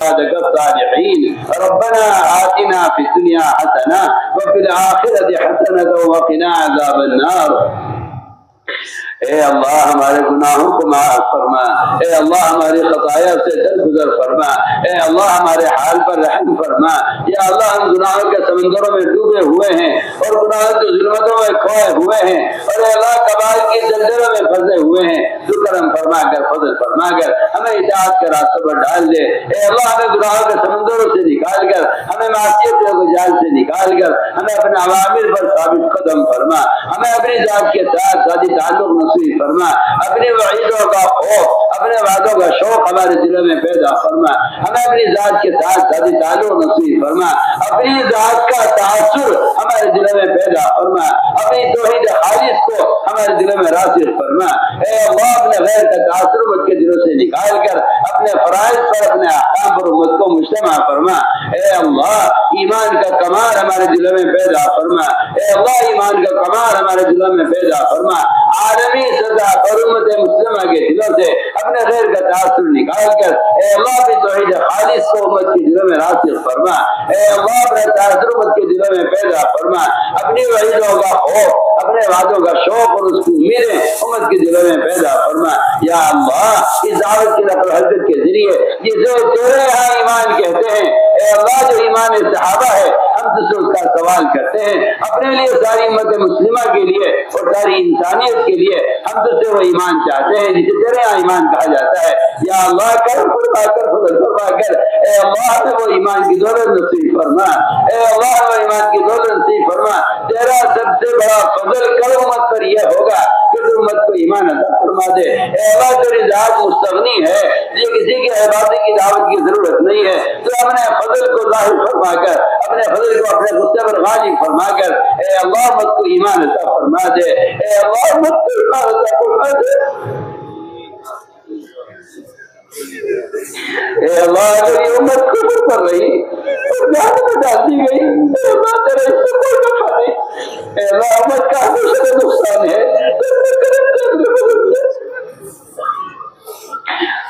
عبادك الصالحين ربنا آتنا في الدنيا حسنة وفي الآخرة حسنة وقنا عذاب النار۔ اے اللہ ہمارے گناہوں کو معاف فرما، اے اللہ ہماری خطایا سے درگزر فرما، اے اللہ ہمارے حال پر رحم فرما۔ یا اللہ ہم گناہوں کے سمندروں میں ڈوبے ہوئے ہیں اور گناہوں کی ظلمتوں میں کھوئے ہوئے ہیں، اور اے اللہ کبائر کی زنجیروں میں پھنسے ہوئے ہیں۔ تو کرم فرما کر، فضل فرما کر ہمیں اطاعت کے راستوں پر ڈال دے۔ اے اللہ ہمیں گناہوں کے سمندروں سے نکال کر، ہمیں معصیت کے جال سے نکال کر ہمیں اپنے اوامر پر ثابت قدم فرما، ہمیں اپنی ذات کے ساتھ ذاتی تعلق نصیب فرما، اپنی وعیدوں کا خوف، اپنے وعدوں کا شوق ہمارے دلوں میں پیدا فرما، ہمیں اپنی ذات کے ساتھ ذاتی تعلق نصیب فرما، اپنی ذات کا تاثر ہمارے دلوں میں پیدا فرما، اپنی توحید خالص کو ہمارے دلوں میں راسخ فرما۔ اے اللہ اپنے غیر کا تاثر امت کے دلوں سے نکال کر اپنے فرائض پر، اپنے احکام پر امت کو مجتمع فرما۔ اے اللہ ایمان کا کمال ہمارے دلوں میں پیدا فرما، اے اللہ ایمان کا کمال ہمارے دلوں میں پیدا فرما۔ عالمی سزا پر امت مسلمہ کے دلوں سے اپنے غیر کا تاثر نکال کر اے اللہ اپنی توحید خالص کو امت کے دلوں میں راسخ فرما۔ اے اللہ اپنے تاثر امت کے دلوں میں پیدا فرما، اپنی وعیدوں کا خوف، اپنے وعدوں کا شوق اور اس کی امیدیں امت کے دلوں میں پیدا فرما۔ یا اللہ اس دعوت کی نقل و حرکت کے ذریعے جسے تیرے یہاں ایمان کہتے ہیں، اے اللہ جو ایمان صحابہ ہے ہم تجھ سے اس کا سوال کرتے ہیں، اپنے لیے ساری امت مسلمہ کے لیے اور ساری انسانیت کے لیے ہم تجھ سے وہ ایمان چاہتے ہیں جسے تیرے یہاں ایمان کہا جاتا ہے۔ یا اللہ کرم فرما کر، فضل فرما کر اے اللہ ہمیں وہ ایمان کی دولت نصیب فرما، اے اللہ وہ ایمان کی دولت نصیب فرما۔ تیرا سب سے بڑا فضل کر امت پر یہ ہوگا کہ تو امت کو ایمان عطا فرما دے۔ اے اللہ تیری ذات مستغنی ہے، یہ کسی کی عبادت کی دعوت کی ضرورت نہیں ہے، تو اپنے فضل کو ظاہر فرما کر، اپنے فضل کو اپنے غصے پر غالب فرما کر اے اللہ امت کو ایمان عطا فرما دے۔ اے اللہ امت کو ایمان عطا فرما دے۔ اے اللہ اگر یہ امت کفر کر رہی اور جہنم میں ڈالتی گئی، اے اللہ تیرا اس سے کوئی نفع نہیں۔ اے اللہ امت کا ہمیشہ نقصان ہے،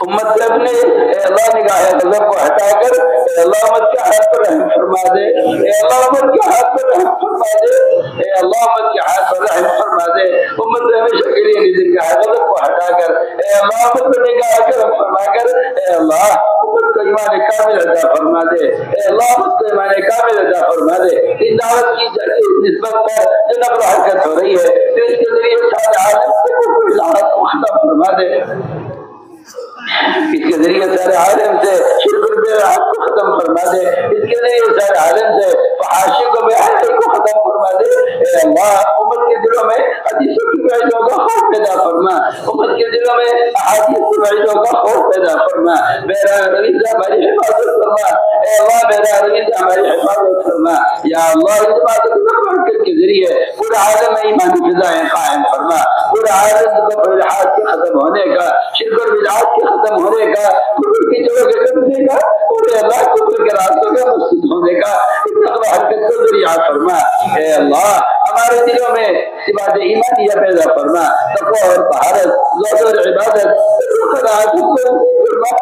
امت سے اپنے اے اللہ نگاہ غضب کو ہٹا کر اے اللہ امت کے ہاتھ پر رحم فرما دے۔ اے اللہ امت کے ہاتھ پر رحم فرما دے۔ اے اللہ امت کے ہاتھ پر رحم فرما دے۔ امت سے ہمیشہ کے لیے نگاہ غضب کو ہٹا کر اے اللہ امت پر نگاہ کرم فرما کر اے اللہ امت کو ایمان کامل عطا فرما دے۔ اے اللہ امت کو ایمان کامل عطا فرما دے۔ اس دعوت کی نسبت پر جو نقل و حرکت ہو رہی ہے تو اس کے ذریعے سارے عالم سے کوئی ذات کو ختم فرما دے، اس کے ذریعے سارے عالم سے شرک البدعات کو ختم فرما دے، اس کے ذریعے سارے عالم سے فحاشی کو بے حیائی کو ختم فرما دے۔ اے اللہ امت کے دلوں میں حدیثوں کی وعیدوں کا خوف پیدا فرما، امت کے دلوں میں احادیث کی وعیدوں کا خوف پیدا فرما۔ میرا روی سے ہماری حفاظت فرما، اے اللہ میرا روی سے ہماری حفاظت فرما۔ یا اللہ اس بات کے ذریعے پورے عالم میں ایمانی فضائیں قائم فرما، پورے عالم کو الحاد کے ختم ہونے کا، شرک اور بدعات کے ختم ہونے کا، کفر کی جڑوں کے کٹنے کا، اور اللہ کفر کے راستوں کے مستد ہونے کا اس نقل و حرکت کو ذریعہ فرما۔ اے اللہ ہمارے دلوں میں صفات ایمانیہ پیدا فرما، تقوی اور طہارت، زہد اور عبادت فرما۔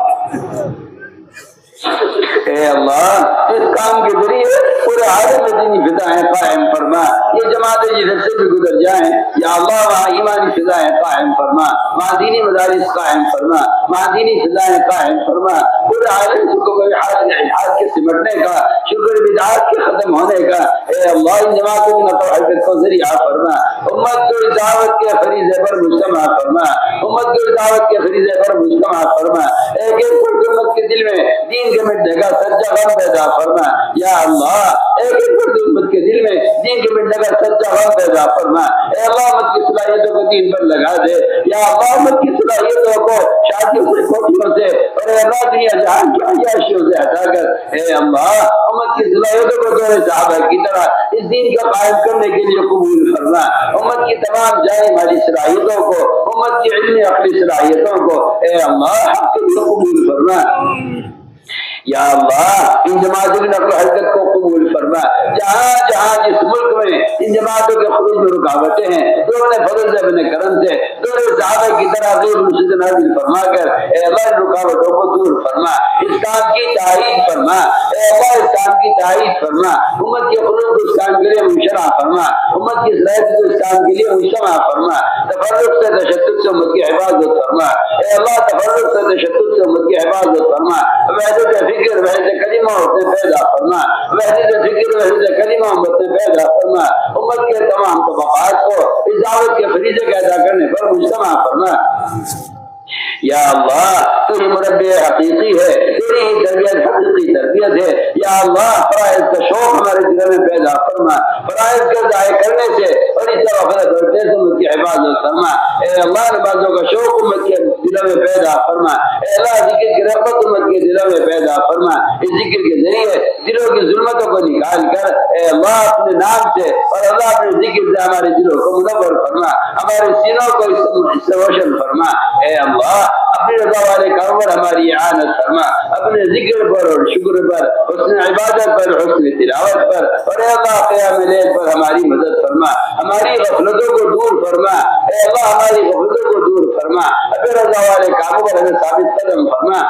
اے اللہ اس کام کے ذریعے پورے عالم میں دینی فضائیں قائم فرما۔ یہ جماعتیں جدھر سے بھی گزر جائیں یا اللہ وہاں ایمانی فضائیں قائم فرما، وہاں دینی مدارس قائم فرما، وہاں دینی فضائیں قائم فرما۔ پورے عالم کو کوئی الحاد کے سمٹنے کا، شرک بدعات کے ختم ہونے کا اے اللہ ان جماعتوں کی نقل و حرکت کو ذریعہ فرما۔ امت کو دعوت کے فریضے پر مجتمع فرما، امت کو دعوت کے فریضے پر مجتمع فرما۔ ایک ایک امت کے دل میں دین کے مٹنے کا سچا غم پیدا فرما۔ یا اللہ ایک ایک امت کے دل میں دین کے مٹنے کا سچا غم پیدا فرما۔ اے اللہ امت کی صلاحیتوں کو دین پر لگا دے۔ یا اللہ امت کی صلاحیتوں کو شادیوں سے، کوٹھیوں سے اور اے اللہ دنیا جہان کی عیاشیوں سے ہٹا کر اے اللہ امت کی صلاحیتوں کو دور صحابہ کی طرح اس دین کا قائم کرنے کے لیے قبول فرما۔ امت کی تمام جائے مالی صلاحیتوں کو، امت کی علمی عقلی صلاحیتوں کو اے اللہ حق کے لیے قبول فرما۔ یا اللہ ان جماعتوں کی نقل و حرکت کو قبول فرما، جہاں جہاں جس ملک میں ان جماعتوں کے خروج میں رکاوٹیں ہیں تو اپنے فضل سے اپنے کرم سے دور صحابہ کی طرح غیر مسجد نازل فرما کر اے اللہ رکاوٹوں کو دور فرما، اس کام کی تائید فرما، اے اللہ اس کام کی تائید فرما، امت کے خروج کو اس کام کے لیے مشرع فرما، امت کی اصلاح کو اس کام کے لیے مجتمع فرما، تفرق سے تشدد سے امت کی حفاظت فرما، اے اللہ تفرق سے تشدد سے امت کی حفاظت فرما، وحدت فکر وحدت کلمہ امت میں پیدا فرما، وحدت فکر وحدت کلمہ امت میں پیدا فرما، امت کے تمام طبقات کو اس دعوت کے فریضے کا ادا کرنے پر مجتمع فرما۔ یا اللہ تو ہی مربی حقیقی ہے، تیری ہی تربیت حقیقی تربیت ہے، یا اللہ فرائض کا شوق ہمارے دلوں میں پیدا فرما، فرائض کا ضائع کرنے سے اور اس طرح غلط کرنے سے امت کی حفاظت فرما، اے اللہ نمازوں کا شوق امت کے دلوں میں پیدا فرما، اے اللہ ذکر کی رغبت امت کے دلوں میں پیدا فرما، اس ذکر کے ذریعے دلوں کی ظلمتوں کو نکال کر اے اللہ اپنے نام سے اور اللہ اپنے ذکر سے ہمارے دلوں کو منور فرما، ہمارے سینوں کو اس سے روشن فرما، اے اللہ اپنی رضا والے کاموں پر ہماری اعانت فرما، اپنے ذکر پر اور شکر پر، حسن عبادت پر، حسن تلاوت پر اور اے اللہ قیام لیل پر ہماری مدد فرما، ہماری غفلتوں کو دور فرما، اے اللہ ہماری غفلتوں کو دور فرما، اپنے رضا والے کاموں پر ہمیں ثابت قدم فرما،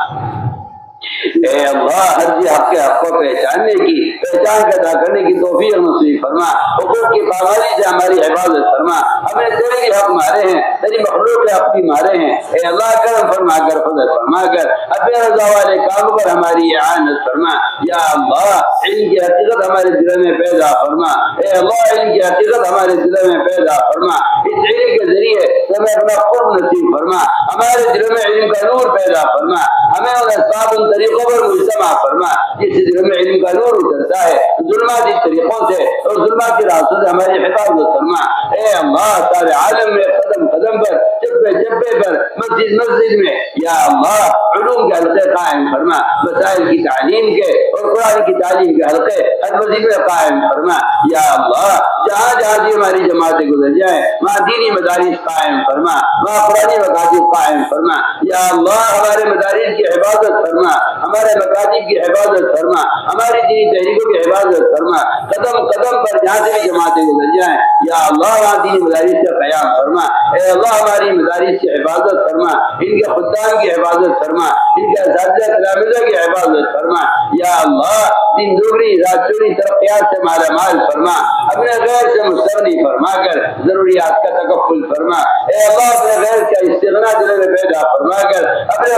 اے اللہ ہر جی حق کے حق کو پہچاننے کی، پہچان کا ادا کرنے کی توفیق نصیب فرما، حقوق کی پابندی سے ہماری حفاظت فرما، ہمیں تیرے بھی حق مارے ہیں، تیری مخلوق کے حق بھی مارے ہیں، اے اللہ کرم فرما کر فضل فرما کر اپنے رضا والے کاموں پر ہماری اعانت فرما، یا اللہ علم کی حقیقت ہمارے دلوں میں پیدا فرما، اے اللہ علم کی حقیقت ہمارے دلوں میں پیدا فرما، اس علم کے ذریعے ہمیں اپنا قرب نصیب فرما، ہمارے دلوں میں علم کا نور پیدا فرما، ہمیں ان اسباب طریقوں پر مجتمع فرما جس سے دل میں علم کا نور اترتا ہے، ظلماتی طریقوں سے اور ظلماتی راستوں سے ہماری حفاظت فرما، اے اللہ سارے عالم میں قدم قدم پر چپے چپے پر مسجد مسجد میں یا اللہ علوم کے حلقے قائم فرما، مسائل کی تعلیم کے اور قرآن کی تعلیم کے حلقے ہر مسجد میں قائم فرما، یا اللہ جہاں جہاں بھی ہماری جماعتیں گزر جائیں وہاں دینی مدارس قائم فرما، وہاں قرآنی مکاتب قائم فرما، یا اللہ ہمارے مدارس کی حفاظت فرما، ہمارے مکاتب کی حفاظت فرما، ہماری دینی تحریکوں کی حفاظت فرما، قدم قدم پر جہاں سے بھی جماعتیں گزر جائیں یا اللہ وہاں دینی مدارس کا قیام فرما، اے اللہ ہماری مدارس کی حفاظت فرما، ان کے خدام کی حفاظت فرما، ان کے اساتذہ تلامذہ کی حفاظت فرما، یا اللہ دن دوگنی رات چوری ترقیات سے مالا مال فرما، اپنے غیر سے مستغنی فرما کر ضروریات کا تکفل فرما، اے اللہ اپنے غیر کا استغنا دل میں پیدا فرما کر اپنے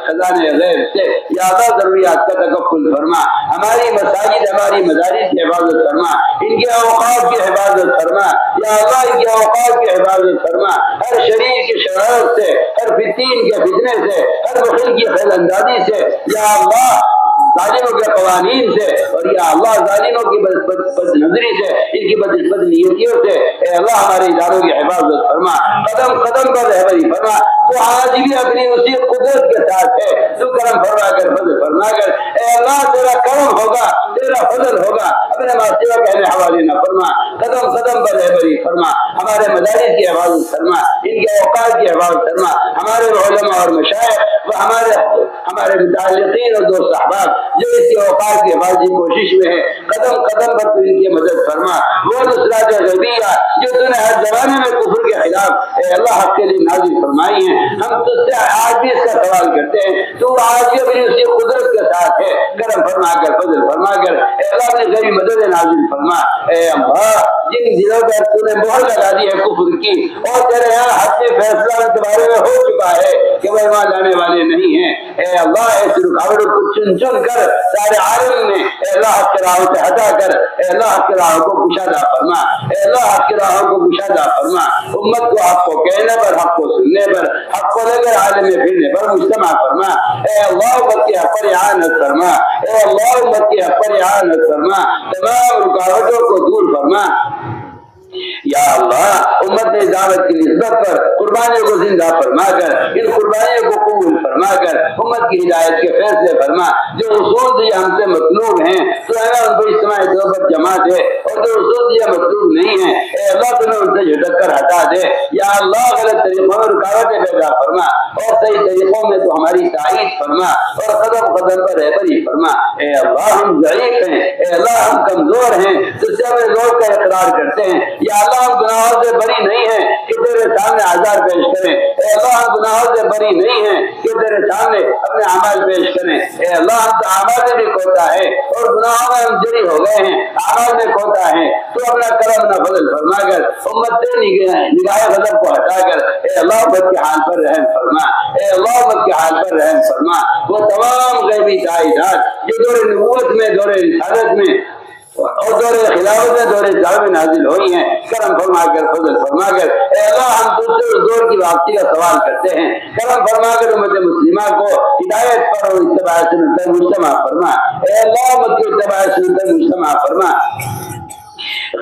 خزانے غیر سے یا اللہ ضروریات کا تکفل فرما، ہماری مساجد ہماری مدارس کی حفاظت فرما، ان کے اوقات کی حفاظت فرما، یا اللہ ان کے اوقات کی حفاظت فرما، ہر شریر کی شرارت سے، ہر فتین کے فتنے سے، ہر بخیل کی خیل اندازی سے، یا اللہ ظالموں کے قوانین سے اور یا اللہ ظالموں کی بد نظری سے، ان کی بد نیتیوں سے اے اللہ ہمارے اداروں کی حفاظت فرما، قدم قدم پر رہبری فرما، تو آج بھی اپنی اسی قدرت کے ساتھ ہے، تو کرم فرما کر فضل فرما کر اے اللہ تیرا کرم ہوگا، تیرا فضل ہوگا، اپنے معاشرہ کے ہمیں حوالے نہ فرما، قدم قدم پر رہبری فرما، ہمارے مدارس کی حفاظت فرما، ان کے اوقات کی حفاظت فرما، ہمارے علماء اور مشائخ و ہمارے متعلقین اور دوست احباب جو اس کے اوقات کی حفاظت کی کوشش میں ہے، قدم قدم پر تو ان کی مدد فرما، وہ نصرات غیبیہ جو تو نے ہر زمانے میں کفر کے خلاف اے اللہ حق کے لیے نازل فرمائی ہیں، ہم تجھ سے آج بھی اس کا سوال کرتے ہیں، تو آج بھی اپنی اسی قدرت کے ساتھ ہے، کرم فرما کر فضل فرما کر اے اللہ اپنی غیبی مدد نازل فرما، اے اللہ جن دلوں پر تو نے مہر لگا دی ہے کفر کی اور تیرے یہاں حق فیصلہ ان کے بارے میں ہو چکا ہے کہ وہ ایمان لانے والے نہیں ہیں، اے اللہ ایسی رکاوٹوں کو چن چن کر سارے عالم میں اے اللہ حق کے راہوں سے ہٹا کر اے اللہ حق کے راہوں کو کشادہ فرما، اے اللہ حق کے راہوں کو کشادہ فرما، امت کو حق کو کہنے پر، حق کو سننے پر، حق کو لے کر عالم میں پھرنے پر مجتمع فرما، اے اللہ امت کے حق پر اعانت فرما، اے اللہ امت کے حق پر اعانت فرما، تمام رکاوٹوں کو دور فرما، یا اللہ امت دعوت کی نسبت پر قربانیوں کو زندہ فرما کر ان قربانیوں کو قبول فرما کر امت کی ہدایت کے فیصلے فرما۔ جو اصول دیا ہم سے مطلوب ہیں تو اے ان کو اجتماعی طور پر جمع دے، اور جو اصول دیا مطلوب نہیں ہیں اے اللہ تمہیں ان سے جھٹک کر ہٹا دے۔ یا اللہ غلط طریقوں میں رکاوٹیں پیدا فرما اور صحیح طریقوں میں تو ہماری تائید فرما اور قدم قدم پر رہبری فرما۔ اے اللہ ہم ضعیف ہیں، اے اللہ ہم کمزور ہیں، تجھ سے ہمیں زور کا اقرار کرتے ہیں۔ یا اللہ ہم گناہوں سے بری نہیں ہیں کہ تیرے سامنے آزار پیش کریں، اے اللہ ہم گناہوں سے بری نہیں ہیں کہ تیرے سامنے اپنے اعمال پیش کریں۔ اے اللہ ہم تو اعمال میں بھی کوتا ہے اور گناہوں میں ہم جری ہو گئے ہیں، اعمال میں کوتا ہے، تو اپنا کرم نہ فضل فرما کر امت سے نگاہ غضب کو ہٹا کر اے اللہ امت کے حال پر رحم فرما، اے اللہ امت کے حال پر رحم فرما۔ وہ تمام غیبی تائیدات جو دور نبوت میں، دور رسالت میں اور دور خلافت میں، دور اسلام میں نازل ہوئی ہیں، کرم فرما کر فضل فرما کر اے اللہ ہم تجھ سے اس دور کی واپسی کا سوال کرتے ہیں۔ کرم فرما کر امت مسلمہ کو ہدایت پر اور اتباع سنت مجتمع فرما۔ اے اللہ امت کی اتباع سنت مجتمع فرما۔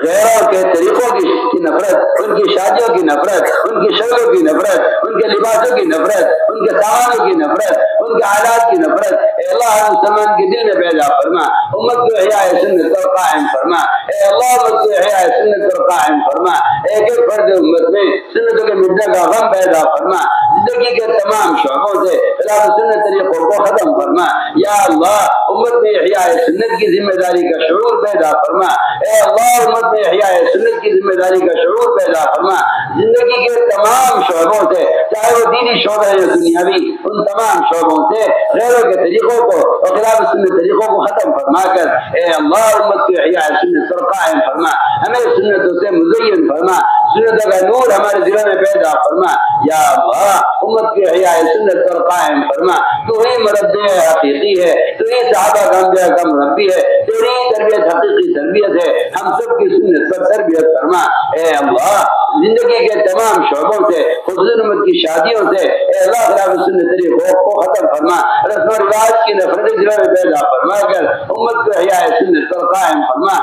غیروں کے طریقوں کی نفرت، ان کی شادیوں کی نفرت، ان کی شکلوں کی نفرت، ان کے لباسوں کی نفرت، ان کے سامانوں کی نفرت، ان کے حالات کی نفرت اے اللہ ہر مسلمان کے دل میں پیدا فرما۔ امت کو احیاء سنت پر قائم فرما، اے اللہ امت کو احیاء سنت پر قائم فرما۔ ایک ایک فرد امت میں سنتوں کے مٹنے کا غم پیدا فرما، زندگی کے تمام شعبوں سے خلاف سنت طریقوں کو ختم فرما۔ یا اللہ امت میں احیاء سنت کی ذمہ داری کا شعور پیدا فرما، اے اللہ امت میں احیاء سنت کی ذمہ داری کا شعور پیدا فرما۔ زندگی کے تمام شعبوں سے، چاہے وہ دینی شعبہ ہے یا دنیاوی، ان تمام شعبوں سے غیروں کے طریقوں کو اور خلاف سنت طریقوں کو ختم فرما کر اے اللہ امت کی احیاء سنت پر قائم فرما، ہمیں سنتوں سے مزین فرما، سنتوں کا نور ہمارے دلوں میں پیدا فرما۔ یا اللہ امت کی احیاء سنت پر قائم فرما، تو ہی مربی حقیقی ہے، تو ہی صحابہ کا انبیاء کا مربی ہے، تیری تربیت حقیقی تربیت ہے، ہم سب کی سنت پر تربیت فرما۔ اے اللہ زندگی کے تمام شعبوں سے، خصوصاً امت کی شادیوں سے اے اللہ خلاف سنت طریقوں کو ختم فرما، رسم و رواج کی نفرت دلوں میں پیدا فرما کر امت کو احیاء سنت پر قائم فرما۔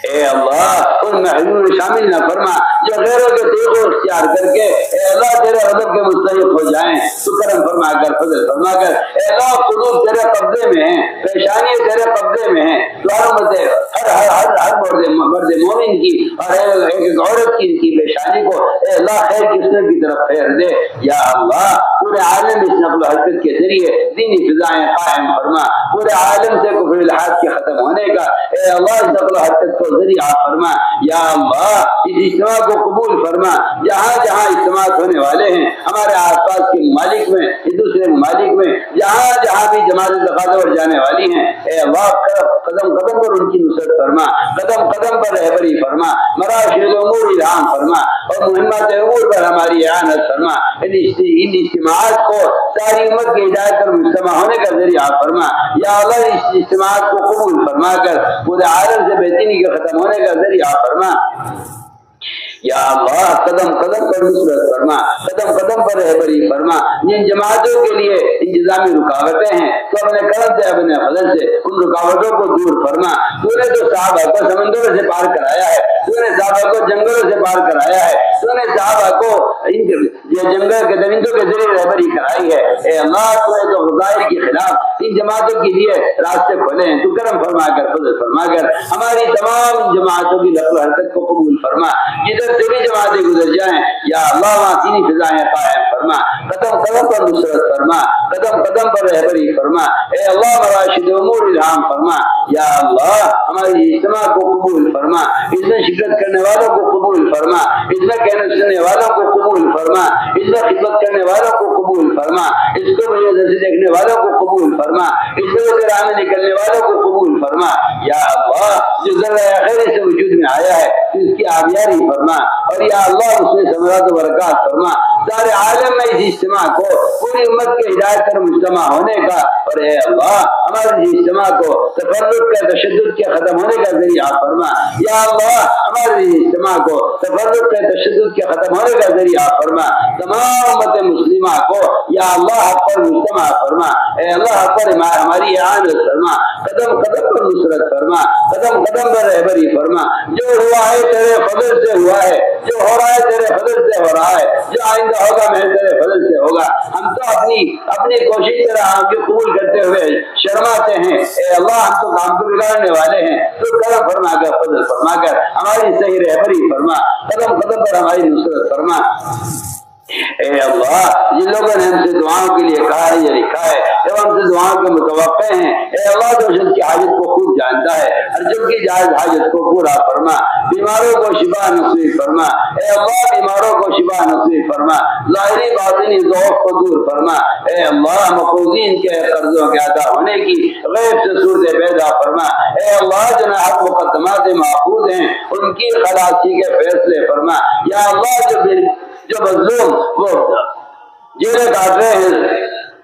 اے اللہ ان محروموں میں شامل نہ فرما جو غیروں کے طریقوں اختیار کر کے اے اللہ تیرے غضب کے مستحق ہو جائیں، تو کرم فرما کر فضل فرما کر اے اللہ قلوب تیرے قبضے میں ہیں، پریشانی تیرے قبضے میں ہیں، دعاؤں سے ہر مرد مومن کی اور ایک عورت کی پریشانی کو اے اللہ خیر کی سنت کی طرف پھیر دے۔ یا اللہ پورے عالم اس نقل و حرکت کے ذریعے دینی فضائیں قائم فرما، پورے عالم سے کفر الحاد کے ختم ہونے کا اے اللہ اس نقل و حرکت کو ذریعہ فرما۔ یا اللہ اس اجتماع کو قبول فرما، جہاں جہاں اجتماع ہونے والے ہیں ہمارے آس پاس کے ممالک میں، دوسرے ممالک میں، جہاں جہاں بھی جماعت تقاضا جانے والی ہیں اے اللہ قدم قدم پر ان کی نصرت فرما، قدم قدم پر رہبری فرما، مراشد الامور الہام فرما اور مہمات امور پر ہماری اعانت فرما۔ ان اجتماعات کو ساری امت کی ہدایت پر مجتمع ہونے کا ذریعہ فرما۔ یا اللہ اس اجتماعات کو قبول فرما کر پورے عالم سے بےدینی کے ختم ہونے کا ذریعہ فرما۔ یا اللہ قدم قدم پر نصرت فرما، قدم قدم پر رہبری فرما۔ جن جماعتوں کے لیے انتظامی رکاوٹیں ہیں تو اپنے کرم سے، اپنے فضل سے ان رکاوٹوں کو دور فرما۔ تو نے تو صحابہ کو سمندروں سے پار کرایا ہے، تو نے صحابہ کو جنگلوں سے پار کرایا ہے، تو نے صحابہ کو جنگل کے درندوں کے ذریعے رہبری کرائی ہے۔ اے اللہ تو نے تو غزائر کے خلاف ان جماعتوں کے لیے راستے کھولے ہیں، تو کرم فرما کر فضل فرما کر ہماری تمام جماعتوں کی نقل و حرکت کو قبول فرما۔ جدھر سے بھی جماعتیں گزر جائیں یا اللہ وہاں دینی فضائیں قائم فرما، قدم قدم پر نصرت فرما، قدم قدم پر رہبری فرما۔ اے اللہ مراشد امور الہام فرما۔ یا اللہ ہماری اجتماع کو قبول فرما، اس میں شرکت کرنے والوں کو قبول فرما، اس میں کہنے سننے والوں کو قبول فرما، اس میں خدمت کرنے والوں کو قبول فرما، اس کو نظر سے دیکھنے والوں کو قبول فرما، اس میں راہ میں نکلنے والوں کو قبول فرما۔ یا اللہ جو ذرہ خیر سے وجود میں آیا ہے اس کی آبیاری فرما، اور یا اللہ اس میں ثمرات و برکات فرما۔ سارے عالم میں اس اجتماع کو پوری امت کے ہدایت پر مجتمع ہونے کا، اور اے اللہ ہمارے اس اجتماع کو تفرق کے تشدد کے ختم ہونے کا ذریعہ فرما۔ یا اللہ ہمارے اس اجتماع کو تفرق کے تشدد کے ختم ہونے کا ذریعہ فرما۔ تمام امت مسلمہ کو یا اللہ حق پر مجتمع فرما، اے اللہ حق پر ہماری اعانت فرما، قدم قدم پر نصرت فرما، قدم قدم پر رہبری فرما۔ جو ہوا ہے تیرے فضل سے ہوا ہے، جو ہو رہا ہے تیرے فضل سے ہو رہا ہے، جو آئندہ ہوگا میں تیرے فضل سے ہوگا۔ ہم تو اپنی کوشش سے آپ کے قبول کرتے ہوئے شرماتے ہیں، اے اللہ ہم تو کام کو بگاڑنے والے ہیں، تو کرم فرما کر فضل فرما کر ہماری صحیح رہبری فرما، قدم قدم پر ہماری نصرت فرما۔ اے اللہ جن لوگوں نے ہم سے دعاؤں کے لیے کہا ہے یا لکھا ہے جب ہم سے دعاؤں کے متوقع ہیں، اے اللہ جو شخص کی حاجت کو خود جانتا ہے، ہر شخص کی جائز حاجت کو پورا فرما، بیماروں کو شفا نصیب فرما، اے اللہ بیماروں کو شفا نصیب فرما، ظاہری باطنی ضعف کو دور فرما، اے اللہ مقروضین کے قرضوں کے ادا ہونے کی غیب سے صورتیں پیدا فرما، اے اللہ جو ناحق مقدمات محفوظ ہیں ان کی خلاصی کے فیصلے فرما، یا اللہ جو مظلوم وہ جیلیں کاٹ رہے ہیں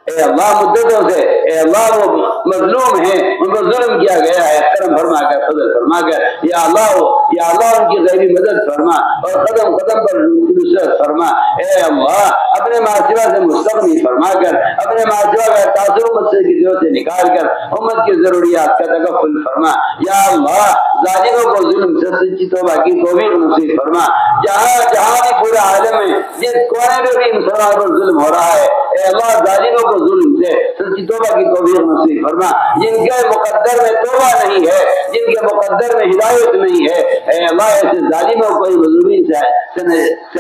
اے اللہ مدتوں سے، اے اللہ وہ مظلوم ہیں ان پر ظلم کیا گیا ہے، کرم فرما کر فضل فرما کر یا اللہ ان کی غیبی مدد فرما اور قدم قدم پر نصرت فرما، اے اللہ اپنے معاشرہ سے مستغنی فرما کر اپنے معاشرہ کا تاثر امت کی دلوں سے نکال کر امت کی ضروریات کا تکفل فرما، یا اللہ ظالموں کو ظلم سے سچی توبہ کی توفیق نصیب فرما، جہاں بھی پورے عالم میں جس کونے میں بھی مسلمان پر ظلم ہو رہا ہے اے اللہ ظالموں کو ظلم سے سچی توبہ کی توفیق نصیب فرما، جن کے مقدر میں توبہ نہیں ہے، جن کے مقدر میں ہدایت نہیں ہے اے اللہ ایسے ظالموں کو مظلومی سے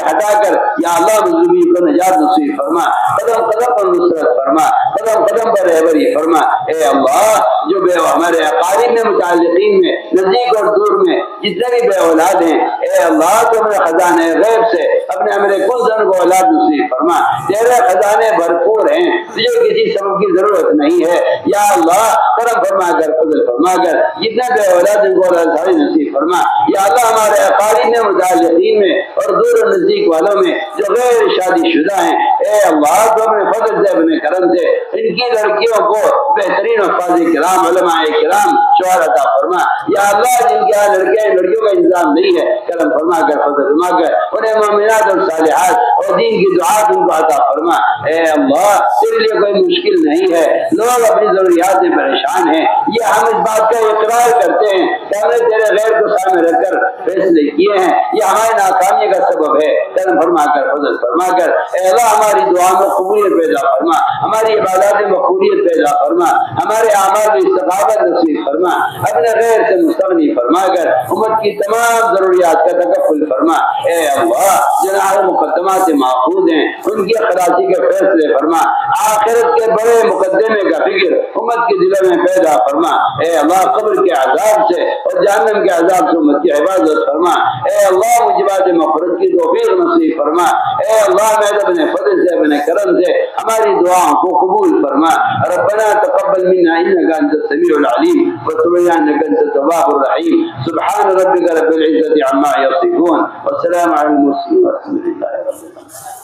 ہٹا کر یا اللہ مظلومی کو نجات نصیب فرما، قدم قدم پر نصرت فرما، قدم قدم پر رہبری فرما، اے اللہ جو ہمارے اقارب میں متعلقین میں نزدیک اور دور میں جتنے بھی بے اولاد ہیں اے اللہ تو اپنے خزانے غیب سے اپنے امر کن کو اولاد نصیب فرما، تیرے خزانے بھرپور ہیں، تجھے کسی سبب کی ضرورت نہیں ہے، یا اللہ کرم فرما کر فضل فرما کر جتنے بے اولاد ان کو اولاد ساری نصیب فرما، یا اللہ ہمارے اقارب میں متعلقین میں اور دور و نزدیک والوں میں جو غیر شادی شدہ ہیں اے اللہ تو اپنے فضل سے اپنے کرم سے ان کی لڑکیوں کو بہترین حفاظ کرام علماء کرام شوہر عطا فرما، یا اللہ جن کے یہاں لڑکیوں کا انتظام نہیں ہے کرم فرما کر فضل فرما کر انہیں مومنات اور صالحات اور دین کی دعات ان کو عطا فرما، اے اللہ تیرے لیے کوئی مشکل نہیں ہے، لوگ اپنی ضروریات سے پریشان ہیں، یہ ہم اس بات کا اقرار کرتے ہیں کہ ہم نے تیرے غیر کو سامنے رکھ کر فیصلے کیے ہیں، یہ ہماری ناکامی کا سبب ہے، کرم فرما کر فضل فرما کر اے اللہ ہماری دعا میں قبولیت پیدا فرما، ہماری عبادات میں مقبولیت پیدا فرما، ہمارے اعمال میں استقامت نصیب فرما، اپنے غیر سے مستغنی فرما کر امت کی تمام ضروریات کا تکفل فرما، اے اللہ جناح مقدمات محفوظ ہیں ان کی خلاصی کے فیصلے فرما، آخرت کے بڑے مقدمے کا فکر امت کے دلوں میں پیدا فرما، اے اللہ قبر کے عذاب سے اور جہنم کے عذاب سے امت کی حفاظت فرما، اے اللہ مجبات مغفرت کی توفیق نصیب فرما، اے اللہ میں اپنے فضل سے اپنے کرم سے ہماری دعاؤں کو قبول فرما، ربنا تقبل منا انك انت السميع العليم وتب علينا انك انت التواب الرحيم، سبحان ربك رب العزة عما يصفون والسلام على المرسلين والحمد لله رب العالمين۔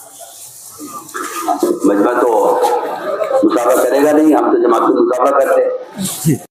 مجمع تو مسابقہ کرے گا نہیں، ہم تو جماعت کو مسابقہ کرتے ہیں۔